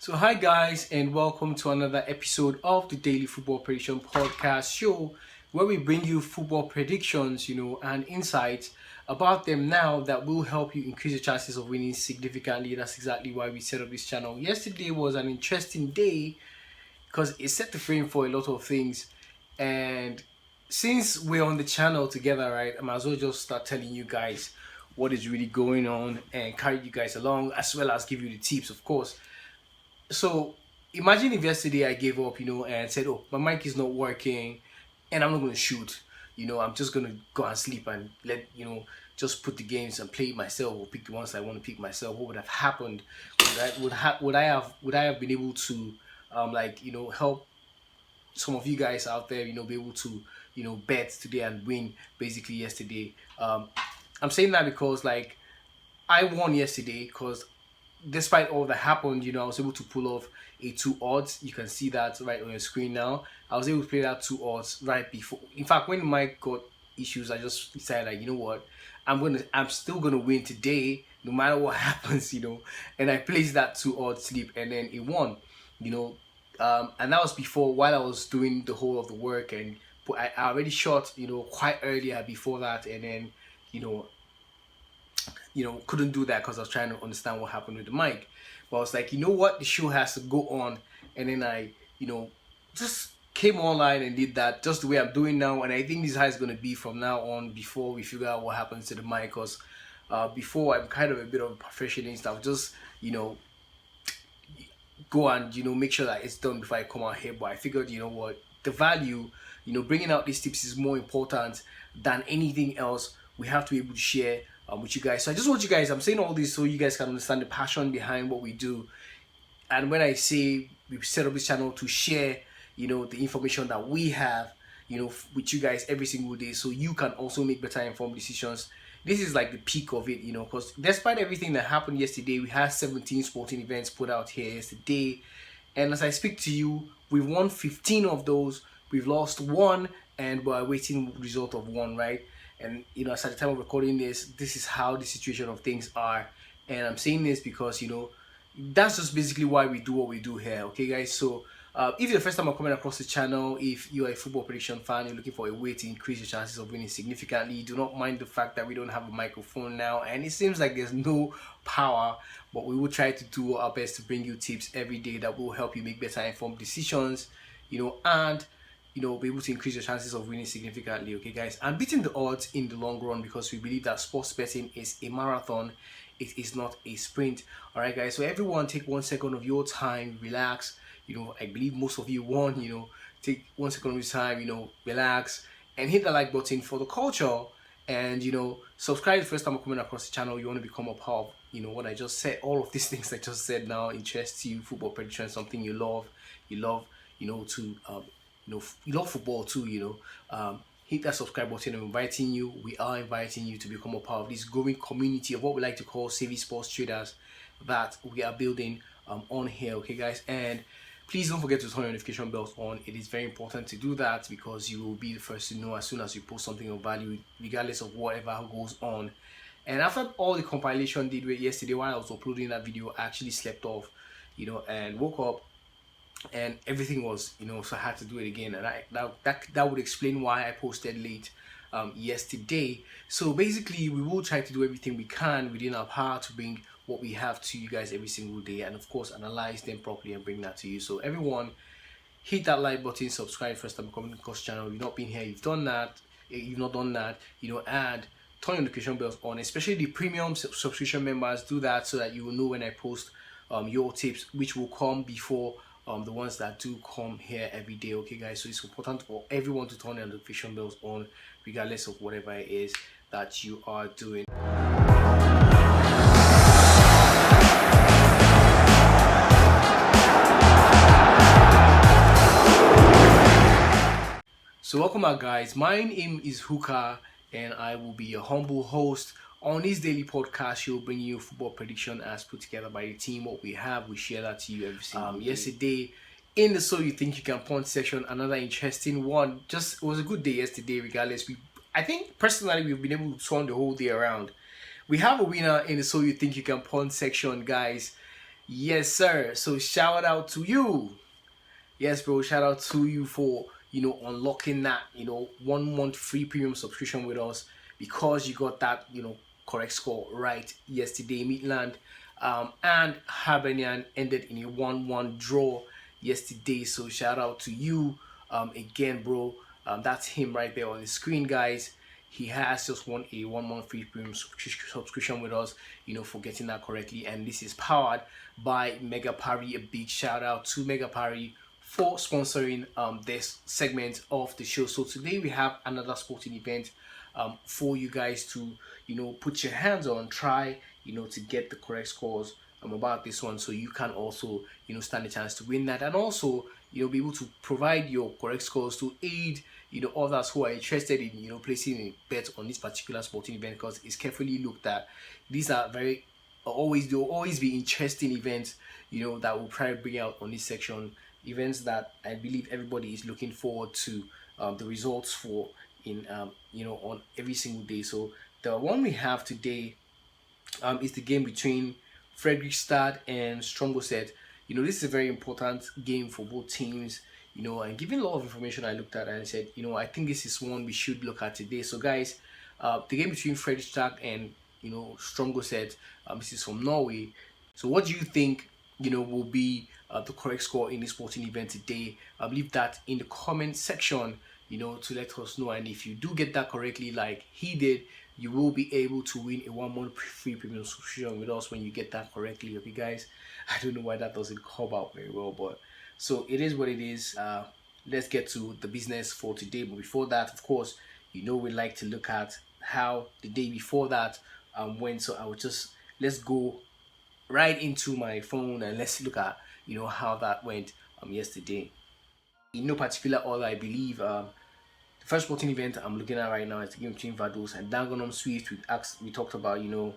So, hi guys, and welcome to another episode of the Daily Football Prediction Podcast Show, where we bring you football predictions, and insights about them now that will help you increase your chances of winning significantly. That's exactly why we set up this channel. Yesterday was an interesting day because it set the frame for a lot of things, and since we're on the channel together, right, I might as well just start telling you guys what is really going on and carry you guys along, as well as give you the tips, of course. So imagine if yesterday I gave up, and said, "Oh, my mic is not working, and I'm not going to shoot. I'm just going to go and sleep and just put the games and play it myself, or pick the ones I want to pick myself." What would have happened? Would I have been able to, help some of you guys out there, be able to, bet today and win basically yesterday? I'm saying that because I won yesterday because despite all that happened, I was able to pull off a two odds. You can see that right on your screen now. I was able to play that two odds right before. In fact, when Mike got issues, I just decided, you know what, I'm still gonna win today, no matter what happens, And I placed that two odds slip, and then it won, you know. And that was before, while I was doing the whole of the work, and I already shot, quite earlier before that, and then, you know, couldn't do that because I was trying to understand what happened with the mic. But I was like, you know what, the show has to go on. And then I, just came online and did that just the way I'm doing now. And I think this is how it's going to be from now on before we figure out what happens to the mic. Because before, I'm kind of a bit of a perfectionist. I'll just, go and, make sure that it's done before I come out here. But I figured, what, the value, bringing out these tips is more important than anything else. We have to be able to share with you guys. So I just want you guys, I'm saying all this so you guys can understand the passion behind what we do. And when I say we set up this channel to share, the information that we have, with you guys every single day, so you can also make better informed decisions. This is like the peak of it, because despite everything that happened yesterday, we had 17 sporting events put out here yesterday. And as I speak to you, we've won 15 of those. We've lost one, and we're awaiting result of one, right? And as at the time of recording this is how the situation of things are. And I'm saying this because that's just basically why we do what we do here. Okay, guys. So if you're the first time I'm coming across the channel, if you're a football prediction fan, you're looking for a way to increase your chances of winning significantly, do not mind the fact that we don't have a microphone now, and it seems like there's no power, but we will try to do our best to bring you tips every day that will help you make better informed decisions, and be able to increase your chances of winning significantly. Okay, guys, and beating the odds in the long run, because we believe that sports betting is a marathon, it is not a sprint. All right, guys, so everyone take 1 second of your time, relax. I believe most of you won. Take 1 second of your time, relax, and hit the like button for the culture. And subscribe the first time I'm coming across the channel. You want to become a part of what I just said. All of these things I just said now interests you. Football prediction, something you love, to you love football too, hit that subscribe button. We are inviting you to become a part of this growing community of what we like to call savvy sports traders that we are building on here. Okay, guys, and please don't forget to turn your notification bells on. It is very important to do that because you will be the first to know as soon as you post something of value, regardless of whatever goes on. And after all the compilation did yesterday, while I was uploading that video, I actually slept off, and woke up, and everything was, so I had to do it again. And that would explain why I posted late yesterday. So basically, we will try to do everything we can within our power to bring what we have to you guys every single day, and of course analyze them properly and bring that to you. So everyone, hit that like button, subscribe first time coming across channel. If you've not been here, you've not done that, and turn your notification bells on, especially the premium subscription members. Do that so that you will know when I post your tips, which will come before the ones that do come here every day. Okay, guys, so it's important for everyone to turn their notification bells on regardless of whatever it is that you are doing. So welcome back, guys. My name is Huka, and I will be your humble host on this daily podcast show, bringing you football prediction as put together by the team. What we have, we share that to you every single day. Yesterday, in the So You Think You Can Punt section, another interesting one. It was a good day yesterday, regardless. I think personally we've been able to turn the whole day around. We have a winner in the So You Think You Can Punt section, guys. Yes, sir. So shout out to you. Yes, bro. Shout out to you for unlocking that 1 month free premium subscription with us because you got that correct score right yesterday. Midland and Hibernian ended in a 1-1 draw yesterday. So shout out to you again, bro. That's him right there on the screen, guys. He has just won a 1 month free premium subscription with us, for getting that correctly. And this is powered by Mega Parry. A big shout out to Mega Parry for sponsoring this segment of the show. So today we have another sporting event for you guys to put your hands on, try to get the correct scores about this one, so you can also stand a chance to win that, and also be able to provide your correct scores to aid others who are interested in placing a bet on this particular sporting event, because it's carefully looked at. These are very there will always be interesting events that we'll try to bring out on this section, events that I believe everybody is looking forward to the results for in on every single day. So the one we have today is the game between Fredrikstad and Stromboset. This is a very important game for both teams. And given a lot of information I looked at, and I said, I think this is one we should look at today. So, guys, the game between Fredrikstad and Stromboset, this is from Norway. So, what do you think will be the correct score in this sporting event today? Leave that in the comment section, to let us know. And if you do get that correctly, like he did, you will be able to win a 1 month free premium subscription with us when you get that correctly. Okay, guys, I don't know why that doesn't come out very well, but so it is what it is. Let's get to the business for today. But before that, of course, we like to look at how the day before that went. So I will just let's go right into my phone and let's look at how that went yesterday. In no particular order, I believe. The first sporting event I'm looking at right now is the game between Vados and Dangonum Swift. We talked about the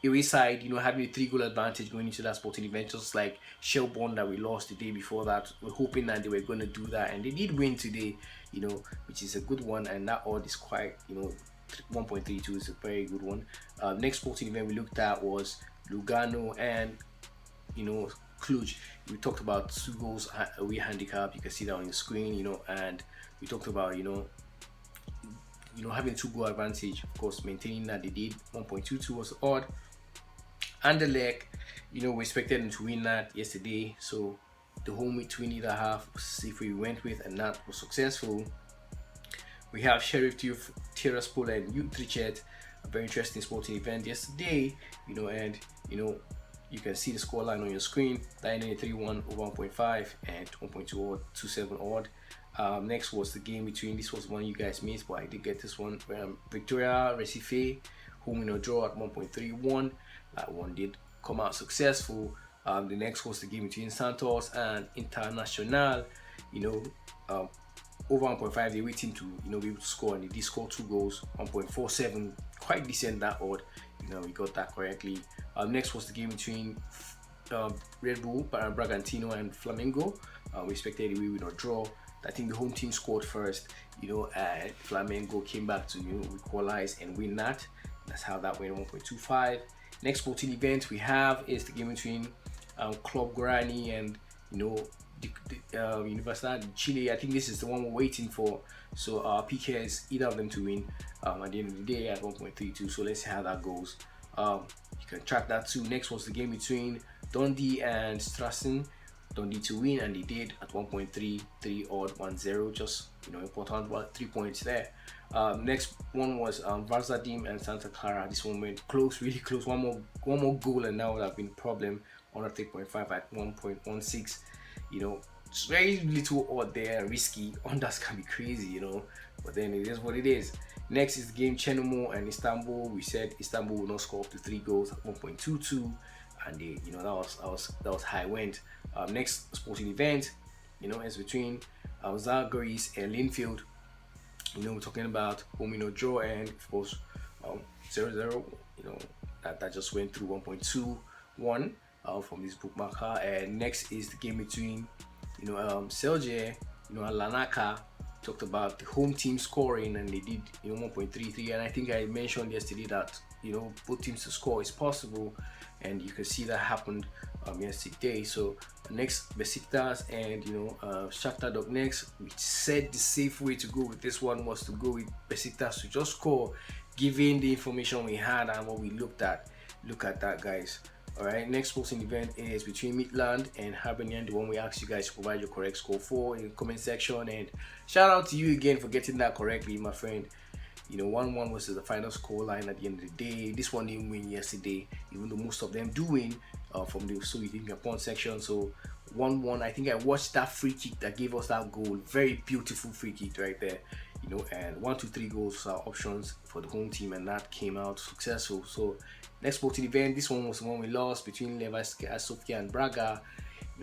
away side having a 3 goal advantage going into that sporting event, just like Shelbourne that we lost the day before that. We're hoping that they were going to do that, and they did win today, which is a good one, and that odd is quite 1.32 is a very good one. Next sporting event we looked at was Lugano and Cluj. We talked about 2 goals away handicap. You can see that on the screen, and we talked about having 2 goal advantage. Of course, maintaining that they did. 1.22 was the odd. Anderlecht, we expected them to win that yesterday, so the home with 2.5 if we went with, and that was successful. We have Sheriff Tiraspol and Utrecht, a very interesting sporting event yesterday, and you can see the scoreline on your screen. 3-1 over 1.5 and 1.2 odd, 2-7 odd. Next was the game between, this was one you guys missed, but I did get this one. Victoria Recife, home draw at 1.31. That one did come out successful. The next was the game between Santos and Internacional. Over 1.5, they're waiting to be able to score, and they did score 2 goals. 1.47, quite decent that odd. We got that correctly. Next was the game between Red Bull Bragantino and Flamengo. We expected a win or draw. I think the home team scored first, and Flamengo came back to equalize and win that. That's how that went. 1.25. Next sporting event we have is the game between Club Guarani and Universidad de Chile. I think this is the one we're waiting for. So our PK is either of them to win at the end of the day at 1.32. So let's see how that goes. You can track that too. Next was the game between Dundee and Strassen. Dundee to win, and they did at 1.33 odd 1-0. Just important 3 points there. Next one was Varzadim and Santa Clara. This one went close, really close. One more goal, and now would have been a problem. On a 3.5 at 1.16. It's very little odd there, risky. Unders can be crazy, but then it is what it is. Next is the game Chernomor and Istanbul. We said Istanbul will not score up to 3 goals at 1.22, and they, that was high went. Next sporting event, is between Zalgiris and Linfield. We're talking about home draw, and of course 0-0. That just went through 1.21 from this bookmarker. And next is the game between Celje and Lanaka. Talked about the home team scoring, and they did 1.33, and I think I mentioned yesterday that both teams to score is possible, and you can see that happened yesterday. So next Besiktas and Shakhtar Donetsk. We said the safe way to go with this one was to go with Besiktas to just score, given the information we had and what we looked at. Look at that, guys. All right, next sporting event is between Midland and Hibernian, the one we asked you guys to provide your correct score for in the comment section. And shout out to you again for getting that correctly, my friend. 1-1 was the final score line at the end of the day. This one didn't win yesterday, even though most of them do win from the So You Think Your Point section. So 1-1, I think I watched that free kick that gave us that goal. Very beautiful free kick right there. And 1, 2, 3 goals are options for the home team, and that came out successful. So next sporting event, this one was the one we lost between Levski Sofia and Braga.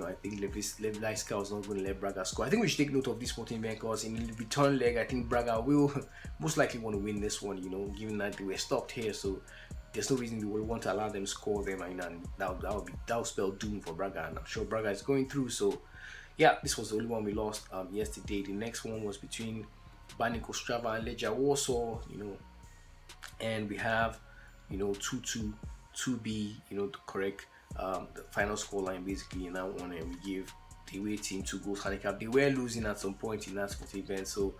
I think Levski was not going to let Braga score. I think we should take note of this sporting event because in the return leg, I think Braga will most likely want to win this one, given that they were stopped here. So there's no reason we will want to allow them score them, and that will spell doom for Braga. And I'm sure Braga is going through. So yeah, this was the only one we lost yesterday. The next one was between Banik Ostrava and Legia Warsaw, and we have 2-2, 2B, the correct the final score line basically in that one, and we give the away team 2 goals handicap. They were losing at some point in that sporting event, so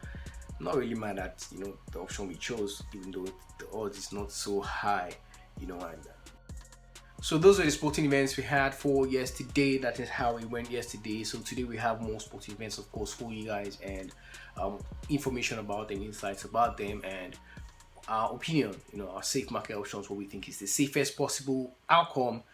I'm not really mad at the option we chose, even though the odds is not so high, and so those are the sporting events we had for yesterday. That is how it went yesterday. So today we have more sporting events, of course, for you guys, and information about them, insights about them, and our opinion, our safe market options, what we think is the safest possible outcome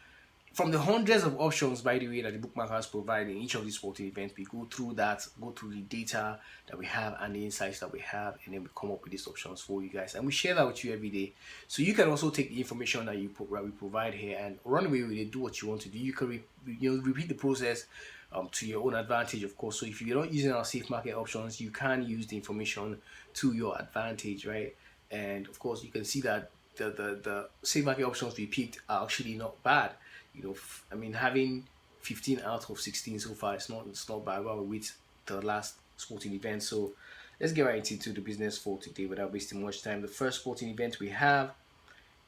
from the hundreds of options, by the way, that the bookmakers provide in each of these sporting events. We go through the data that we have and the insights that we have, and then we come up with these options for you guys, and we share that with you every day. So you can also take the information that we provide here and run away with it, do what you want to do. You can repeat the process to your own advantage, of course. So if you're not using our safe market options, you can use the information to your advantage, right? And of course, you can see that the safe market options we picked are actually not bad. Having 15 out of 16 so far, it's not bad. Well, with the last sporting event. So let's get right into the business for today without wasting much time. The first sporting event we have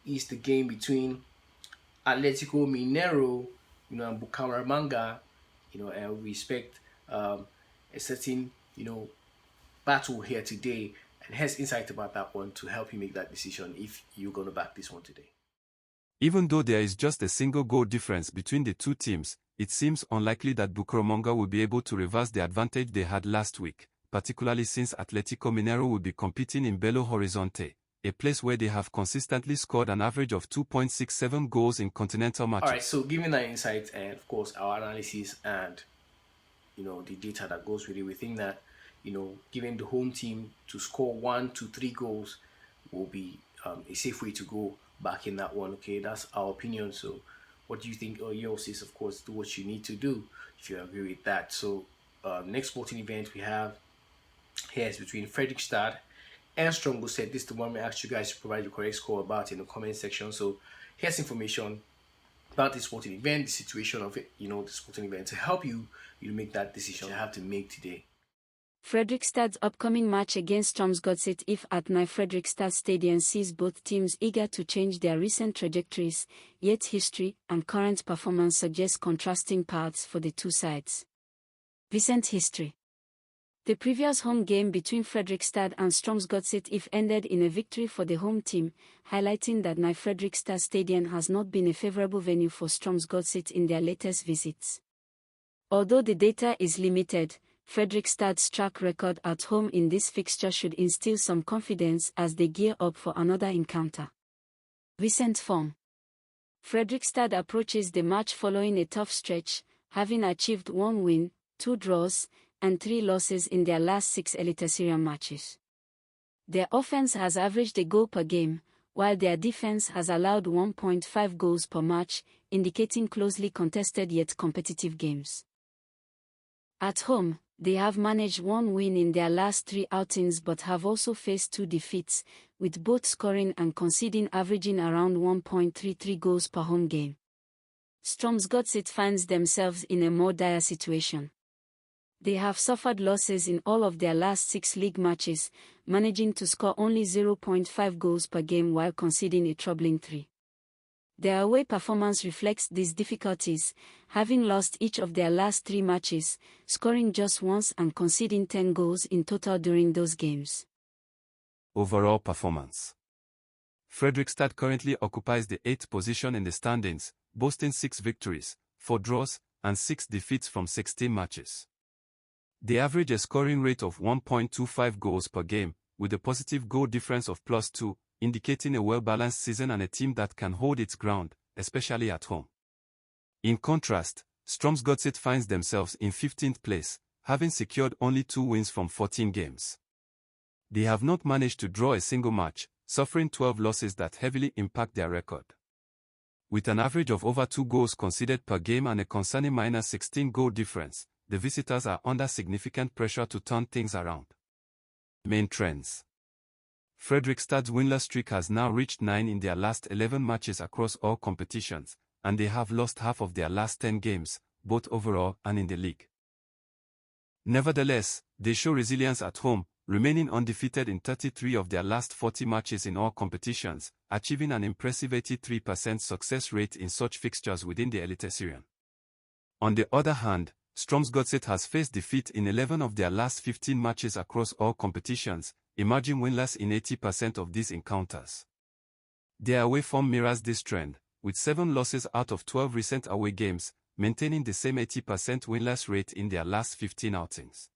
is the game between Atletico Mineiro, and Bucaramanga, and we expect a certain, battle here today, and has insight about that one to help you make that decision if you're going to back this one today. Even though there is just a single goal difference between the two teams, it seems unlikely that Bucaramanga will be able to reverse the advantage they had last week, particularly since Atletico Mineiro will be competing in Belo Horizonte, a place where they have consistently scored an average of 2.67 goals in continental matches. Alright, so given that insight and of course our analysis and the data that goes with it, we think that giving the home team to score 1 to 3 goals will be a safe way to go back in that one. Okay, that's our opinion. So what do you think? Or yours is, of course, do what you need to do if you agree with that. So next sporting event we have here is between Fredrikstad and Strømsgodset. This is the one we asked you guys to provide your correct score about in the comment section. So here's information about this sporting event, the situation of it, the sporting event, to help you make that decision you have to make today. Fredrikstad's upcoming match against Strømsgodset if at Ny Fredrikstad Stadium sees both teams eager to change their recent trajectories, yet history and current performance suggest contrasting paths for the two sides. Recent history. The previous home game between Fredrikstad and Strømsgodset if ended in a victory for the home team, highlighting that Ny Fredrikstad Stadium has not been a favorable venue for Strømsgodset in their latest visits. Although the data is limited, Fredrikstad's track record at home in this fixture should instill some confidence as they gear up for another encounter. Recent form. Fredrikstad approaches the match following a tough stretch, having achieved 1 win, 2 draws, and 3 losses in their last 6 Eliteserien matches. Their offense has averaged a goal per game, while their defense has allowed 1.5 goals per match, indicating closely contested yet competitive games. At home, they have managed 1 win in their last 3 outings but have also faced 2 defeats, with both scoring and conceding averaging around 1.33 goals per home game. Strømsgodset finds themselves in a more dire situation. They have suffered losses in all of their last 6 league matches, managing to score only 0.5 goals per game while conceding a troubling 3. Their away performance reflects these difficulties, having lost each of their last 3 matches, scoring just once and conceding 10 goals in total during those games. Overall performance. Fredrikstad currently occupies the 8th position in the standings, boasting 6 victories, 4 draws, and 6 defeats from 16 matches. They average a scoring rate of 1.25 goals per game, with a positive goal difference of +2, indicating a well-balanced season and a team that can hold its ground, especially at home. In contrast, Strømsgodset finds themselves in 15th place, having secured only 2 wins from 14 games. They have not managed to draw a single match, suffering 12 losses that heavily impact their record. With an average of over 2 goals conceded per game and a concerning -16 goal difference, the visitors are under significant pressure to turn things around. Main trends. Fredrikstad's winless streak has now reached 9 in their last 11 matches across all competitions, and they have lost half of their last 10 games, both overall and in the league. Nevertheless, they show resilience at home, remaining undefeated in 33 of their last 40 matches in all competitions, achieving an impressive 83% success rate in such fixtures within the Eliteserien. On the other hand, Strømsgodset has faced defeat in 11 of their last 15 matches across all competitions, emerging winless in 80% of these encounters. Their away form mirrors this trend, with 7 losses out of 12 recent away games, maintaining the same 80% winless rate in their last 15 outings.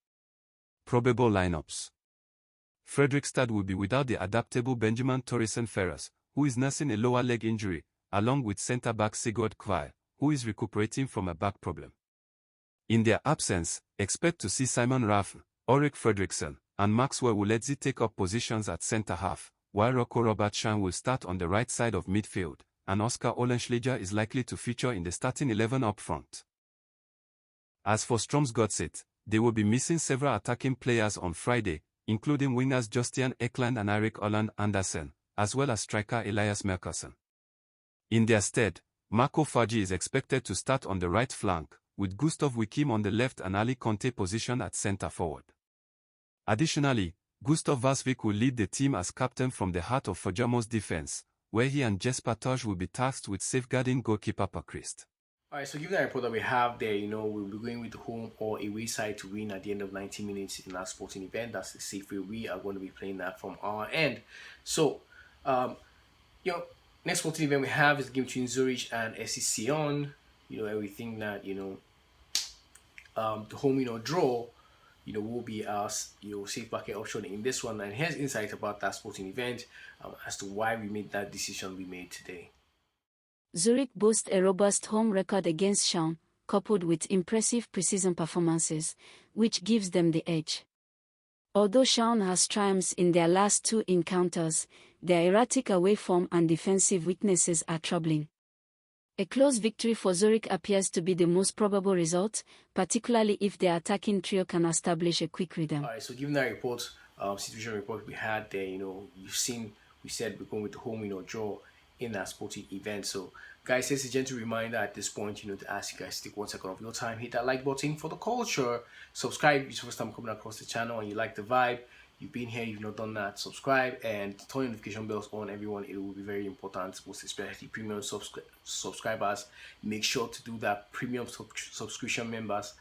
Probable lineups. Fredrikstad will be without the adaptable Benjamin Thoresen Ferrers, who is nursing a lower leg injury, along with centre-back Sigurd Kvile, who is recuperating from a back problem. In their absence, expect to see Simon Raff, Ulrik Fredriksson, and Maxwell Uledzi take up positions at centre-half, while Rocco Robertson will start on the right side of midfield, and Oscar Olenschläger is likely to feature in the starting 11 up front. As for Strømsgodset, they will be missing several attacking players on Friday, including wingers Jostian Ekland and Eirik Holland Andersen, as well as striker Elias Merkersen. In their stead, Marco Faji is expected to start on the right flank, with Gustav Wikim on the left and Ali Conte positioned at centre-forward. Additionally, Gustav Vasvik will lead the team as captain from the heart of Fajamo's defense, where he and Jesper Taj will be tasked with safeguarding goalkeeper Pakrist. Alright, so given the report that we have there, we'll be going with the home or away side to win at the end of 90 minutes in that sporting event. That's the safe way we are going to be playing that from our end. So, next sporting event we have is the game between Zurich and SC Sion. Everything that, the home, draw, will be our, safe market option in this one. And here's insight about that sporting event as to why we made that decision we made today. Zurich boasts a robust home record against Sion, coupled with impressive preseason performances, which gives them the edge. Although Sion has triumphs in their last 2 encounters, their erratic away form and defensive weaknesses are troubling. A close victory for Zurich appears to be the most probable result, particularly if their attacking trio can establish a quick rhythm. Alright, so given that report, situation report we had there, you've seen, we said we're going with the home, draw in that sporting event. So guys, it's a gentle reminder at this point, to ask you guys to take 1 second of your time, hit that like button for the culture, subscribe if it's the first time coming across the channel and you like the vibe, you've been here, you've not done that, subscribe and turn notification bells on, everyone. It will be very important, most especially premium subscribers. Make sure to do that. Premium subscription members,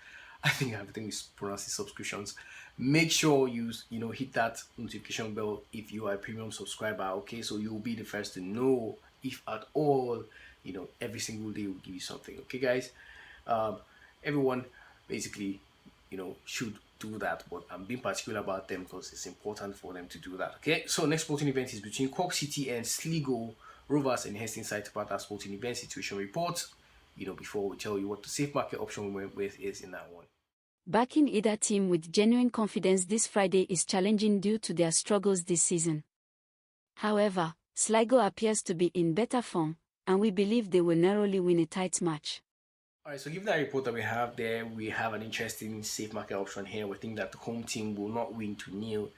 I think everything is pronounced as subscriptions. Make sure you hit that notification bell if you are a premium subscriber, okay? So you'll be the first to know if at all, every single day will give you something, okay guys? Everyone basically, should do that, but I'm being particular about them because it's important for them to do that, okay? So next sporting event is between Cork City and Sligo Rovers, and here's insight about that sporting event situation report, before we tell you what the safe market option we went with is in that one. Backing either team with genuine confidence this Friday is challenging due to their struggles this season. However, Sligo appears to be in better form, and we believe they will narrowly win a tight match. Alright, so given that report that we have there, we have an interesting safe market option here. We think that the home team will not win 2-0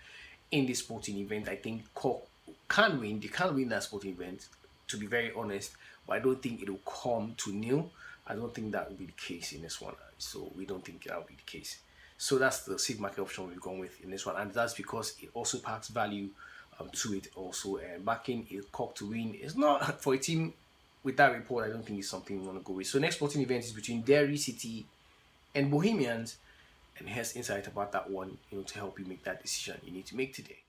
in this sporting event. I think Cork can win. They can win that sporting event, to be very honest, but I don't think it will come 2-0. I don't think that will be the case in this one. So we don't think that will be the case. So that's the safe market option we've gone with in this one, and that's because it also packs value to it also. And backing a cock to win is not for a team with that report. I don't think it's something we want to go with. So next sporting event is between Derry City and Bohemians, and here's insight about that one, to help you make that decision you need to make today.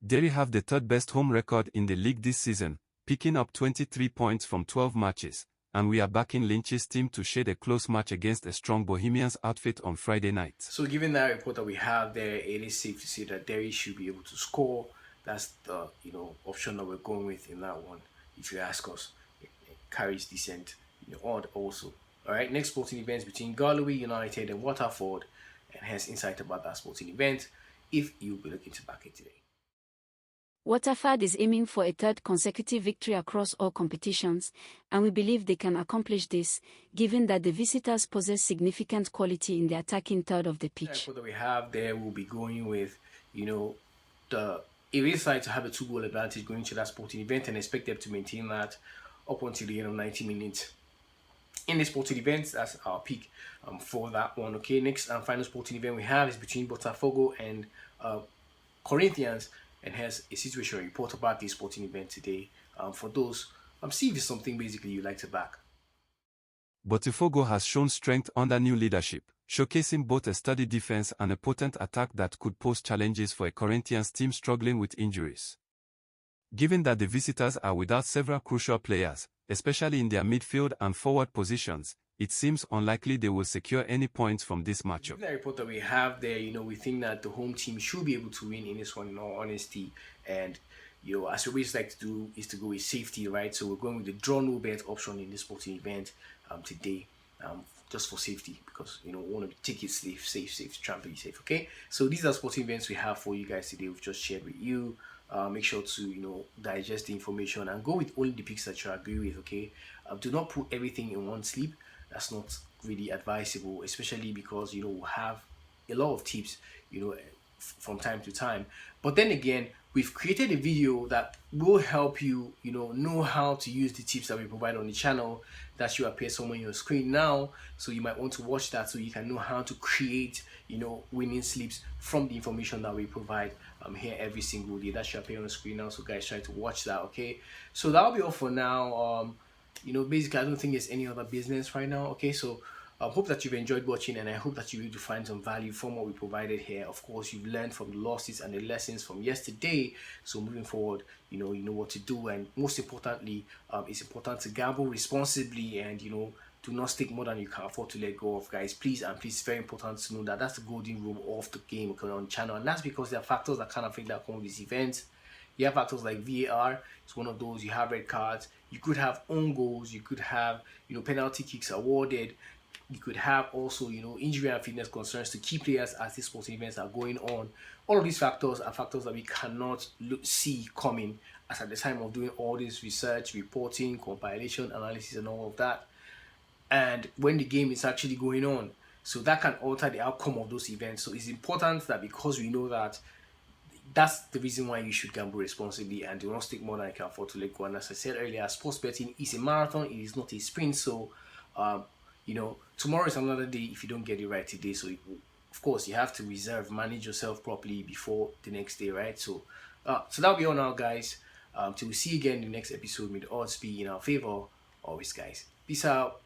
Derry have the third best home record in the league this season, picking up 23 points from 12 matches, and we are backing Lynch's team to shade a close match against a strong Bohemians outfit on Friday night. So given that report that we have there, it is safe to say that Derry should be able to score. That's the option that we're going with in that one. If you ask us, it carries decent odd also. All right, next sporting event between Galloway United and Waterford, and here's insight about that sporting event if you'll be looking to back it today. Waterford is aiming for a third consecutive victory across all competitions, and we believe they can accomplish this, given that the visitors possess significant quality in the attacking third of the pitch. The that we have there, we'll be going with, the away side to have a 2-goal advantage going to that sporting event, and expect them to maintain that up until the end of 90 minutes. In the sporting events, that's our pick for that one. Okay, next and final sporting event we have is between Botafogo and Corinthians, and here's a situation report about this sporting event today. For those, see if it's something basically you like to back. Botafogo has shown strength under new leadership, showcasing both a steady defense and a potent attack that could pose challenges for a Corinthians team struggling with injuries. Given that the visitors are without several crucial players, especially in their midfield and forward positions, it seems unlikely they will secure any points from this matchup. The report that we have there, we think that the home team should be able to win in this one, in all honesty. And, as we always like to do, is to go with safety, right? So we're going with the draw no bet option in this sporting event today, just for safety, because, we want to take it safe, try and be safe, okay? So these are sporting events we have for you guys today. We've just shared with you. Make sure to digest the information and go with only the picks that you agree with, okay? Do not put everything in one sleep. That's not really advisable, especially because we'll have a lot of tips from time to time. But then again, we've created a video that will help you know how to use the tips that we provide on the channel. That should appear somewhere on your screen now, so you might want to watch that so you can know how to create winning sleeps from the information that we provide here every single day. That should appear on the screen now, so guys, try to watch that. Okay, so that'll be all for now. Basically I don't think there's any other business right now. Okay, so I hope that you've enjoyed watching, and I hope that you're able to find some value from what we provided here. Of course, you've learned from the losses and the lessons from yesterday, so moving forward, you know what to do. And most importantly, it's important to gamble responsibly, and do not stick more than you can afford to let go of, guys. Please, it's very important to know that that's the golden rule of the game on the channel, and that's because there are factors that kind of affect that come with these events. You have factors like VAR. It's one of those. You have red cards. You could have own goals. You could have penalty kicks awarded. You could have also injury and fitness concerns to key players as these sporting events are going on. All of these factors are factors that we cannot see coming as at the time of doing all this research, reporting, compilation, analysis, and all of that. And when the game is actually going on, so that can alter the outcome of those events. So it's important that, because we know that, that's the reason why you should gamble responsibly and do not stick more than you can afford to let go. And as I said earlier, sports betting is a marathon, it is not a sprint. So tomorrow is another day if you don't get it right today. So of course you have to manage yourself properly before the next day, right? So that'll be all now, guys. Till we see you again in the next episode, may the odds be in our favor always, guys. Peace out.